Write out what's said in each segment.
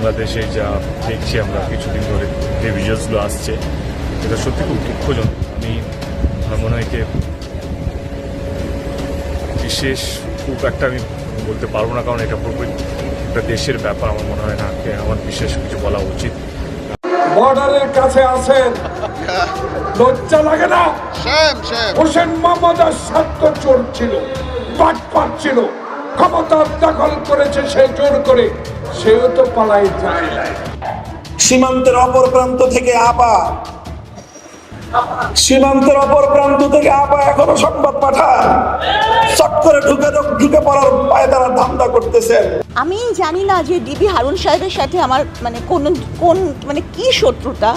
বাংলাদেশে যা দেখছি আমরা কিছুদিন ধরে যে ভিডিওসগুলো আসছে এটা সত্যি খুব দুঃখজনক। আমার মনে হয় যে বিশেষ খুব একটা আমি বলতে পারবো না, কারণ এটা পুরোপুরি একটা দেশের ব্যাপার। আমার মনে হয় না আমার বিশেষ কিছু বলা উচিত। বর্ডারের কাছে আছেন, লজ্জা লাগে না? হোসেন মোহাম্মদ স্বার্থ চোর ছিল, বাটপাট ছিল, ক্ষমতা দখল করেছে সে জোর করে, সেও তো পালাই যায় না। সীমান্তের অপর প্রান্ত থেকে এখনো সংবাদ পাঠান, চট করে ঢুকে পড়ার পায়ে তারা ধান্দা করতেছেন। আমি জানি না যে ডিবি হারুন সাহেবের সাথে আমার কোন কি শত্রুতা।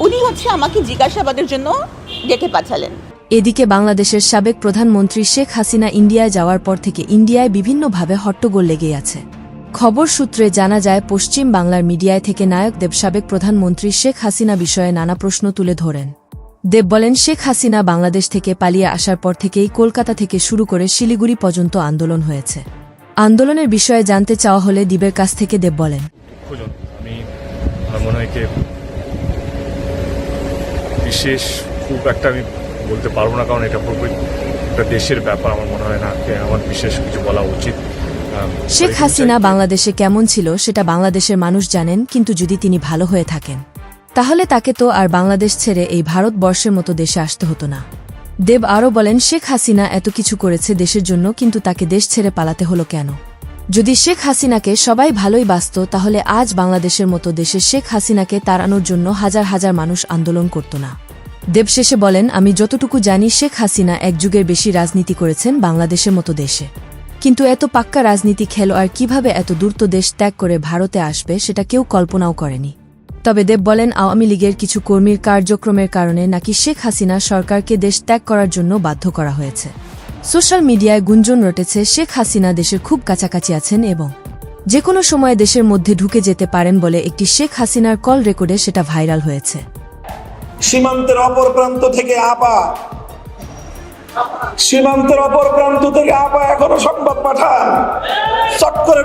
উনি আমাকে জিজ্ঞাসাবাদের জন্য ডেকে পাঠালেন। এদিকে বাংলাদেশের সাবেক প্রধানমন্ত্রী শেখ হাসিনা ইন্ডিয়ায় যাওয়ার পর থেকে ইন্ডিয়ায় বিভিন্নভাবে হট্টগোল লেগেই আছে। খবর সূত্রে জানা যায়, পশ্চিম বাংলার মিডিয়ায় থেকে নায়ক দেব সাবেক প্রধানমন্ত্রী শেখ হাসিনা বিষয়ে নানা প্রশ্ন তুলে ধরেন। দেব বলেন, শেখ হাসিনা বাংলাদেশ থেকে পালিয়ে আসার পর থেকেই কলকাতা থেকে শুরু করে শিলিগুড়ি পর্যন্ত আন্দোলন হয়েছে। আন্দোলনের বিষয়ে জানতে চাওয়া হলে দিবের কাছ থেকে দেব বলেন, আমার মনে হয় যে বিশেষ খুব একটা আমি বলতে পারবো না, কারণ এটা পুরোপুরি একটা দেশের ব্যাপার। আমার মনে হয় না আমার বিশেষ কিছু বলা উচিত। শেখ হাসিনা বাংলাদেশে কেমন ছিল সেটা বাংলাদেশের মানুষ জানেন, কিন্তু যদি তিনি ভালো হয়ে থাকেন তাহলে তাকে তো আর বাংলাদেশ ছেড়ে এই ভারতবর্ষের মতো দেশে আসতে হতো না। দেব আরও বলেন, শেখ হাসিনা এত কিছু করেছে দেশের জন্য, কিন্তু তাকে দেশ ছেড়ে পালাতে হলো কেন? যদি শেখ হাসিনাকে সবাই ভালোই বাসত তাহলে আজ বাংলাদেশের মতো দেশে শেখ হাসিনাকে তাড়ানোর জন্য হাজার হাজার মানুষ আন্দোলন করত না। দেব শেষে বলেন, আমি যতটুকু জানি শেখ হাসিনা এক যুগের বেশি রাজনীতি করেছেন বাংলাদেশের মতো দেশে, কিন্তু এত পাক্কা রাজনীতি খেলোয়াড় কিভাবে এত দ্রুত দেশ ত্যাগ করে ভারতে আসবে সেটা কেউ কল্পনাও করেনি। তবে দেব বলেন, আওয়ামী লীগের কিছু কর্মীর কার্যক্রমের কারণে নাকি শেখ হাসিনা সরকারকে দেশ ত্যাগ করার জন্য বাধ্য করা হয়েছে। সোশ্যাল মিডিয়ায় গুঞ্জন রটেছে শেখ হাসিনা দেশের খুব কাছাকাছি আছেন এবং যে কোনো সময় দেশের মধ্যে ঢুকে যেতে পারেন বলে একটি শেখ হাসিনার কল রেকর্ডে সেটা ভাইরাল হয়েছে। সীমান্তের অপর প্রান্ত থেকে এখনো সংবাদ পাঠান, চট করে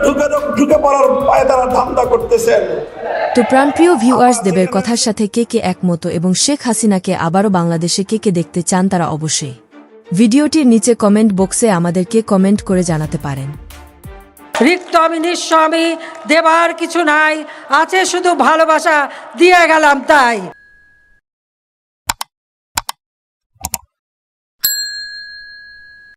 ঢুকে পড়ার পায়ে তারা ধান্দা করতেছেন। তো প্রাণপ্রিয় ভিউয়ার্স, দেবের কথার সাথে কে কে একমত এবং শেখ হাসিনাকে আবারও বাংলাদেশে কে দেখতে চান তারা অবশ্যই ভিডিওটির নিচে কমেন্ট বক্সে আমাদেরকে কমেন্ট করে জানাতে পারেন। রিক্ত আমি নিঃস্ব, আমি দেবার কিছু নাই, আছে শুধু ভালোবাসা, দিয়ে গেলাম তাই।